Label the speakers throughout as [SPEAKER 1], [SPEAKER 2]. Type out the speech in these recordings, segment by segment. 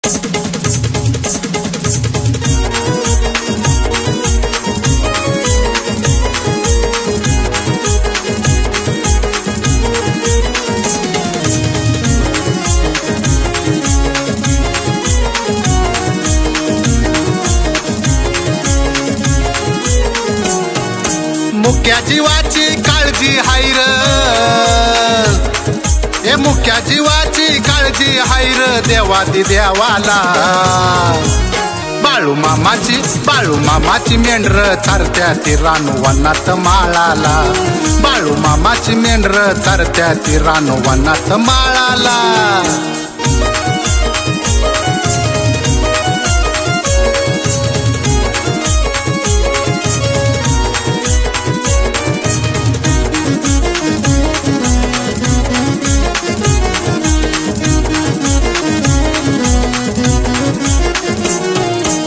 [SPEAKER 1] मुक्या जीवाची काळजी हाय र, ए मुक्या जीवाची काळजी हाय र देवादी देवाला। बाळू मामाची मेंढर चारत्या ती रानवनात माळाला। बाळू मामाची मेंढर चारत्या ती रानवनात माळाला।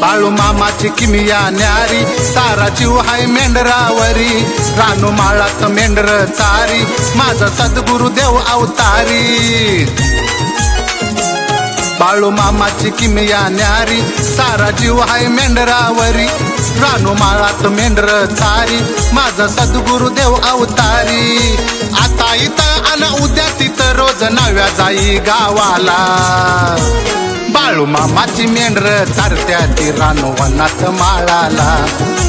[SPEAKER 1] बाळू मामाची किमिया न्यारी, सारा जीव हाय मेंढरावरी। रानू माळात मेंढर चारी, माझा सद्गुरुदेव अवतारी। बाळू मामाची किमिया न्यारी, सारा जीव हाय मेंढरावरी। रानू माळात मेंढर चारी, माझा सद्गुरुदेव अवतारी। आता इथं अन उद्या तिथं रोज नव्या जाई गावाला। बाळू मामाची मेंढर चारत्या ती रानवनात माळाला।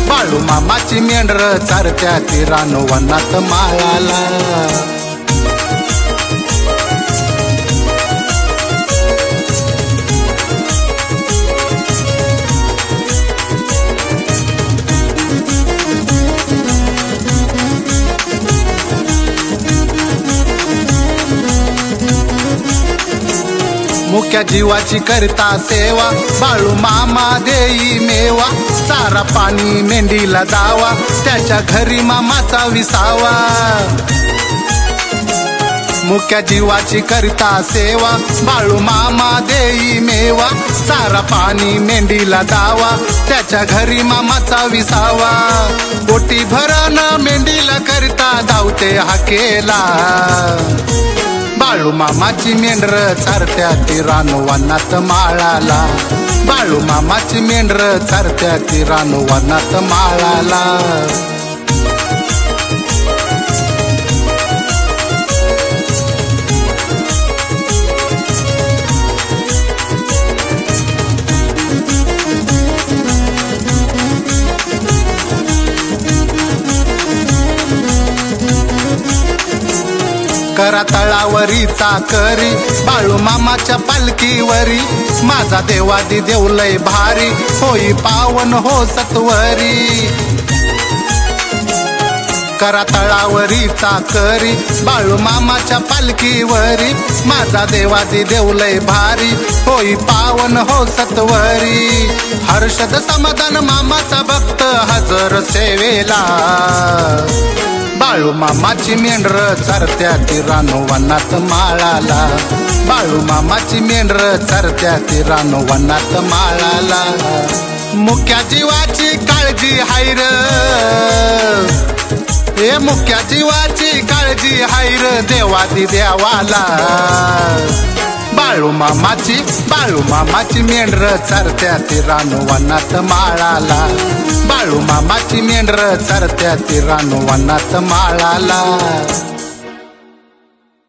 [SPEAKER 1] बाळू मामाची मेंढर चारत्या ती रानवनात माळाला। मुक्या जीवाची करता सेवा, बाळू मामा देई मेवा। चारा पाणी मेंढीला दावा, त्याच्या घरी मामाचा विसावा। मुक्या जीवाची करता सेवा, बाळू मामा देई मेवा। चारा पाणी मेंढीला दावा, त्याच्या घरी मामाचा विसावा। पोटी भरण मेंढीला करता धावते हाकेला। बाळू मामाची मेंढर चारत्या ती रानवनात माळाला। बाळू मामाची मेंढर चारत्या ती रानवनात माळाला। करा तळावरी चाकरी, बाळू मामाच्या पालखीवरी। माझा देवादी देव लय भारी, होई पावन हो सत्वरी। करा तळावरी चाकरी, बाळू मामाच्या पालखीवरी। माझा देवादी देव लय भारी, होई पावन हो सत्वरी। हर्षद समाधान मामाचा भक्त हजर सेवेला। बाळू मामाची मेंढर चारत्या ती रानवनात माळाला। बाळू मामाची मेंढर चारत्या ती रानवनात माळाला। मुक्या जीवाची काळजी हाय र, ए मुक्या जीवाची काळजी हाय र देवादी देवाला। बाळू मामाची मेंढर चारत्या ती रानवनात माळाला। बाळू मामाची मेंढर चारत्या ती रानवनात माळाला।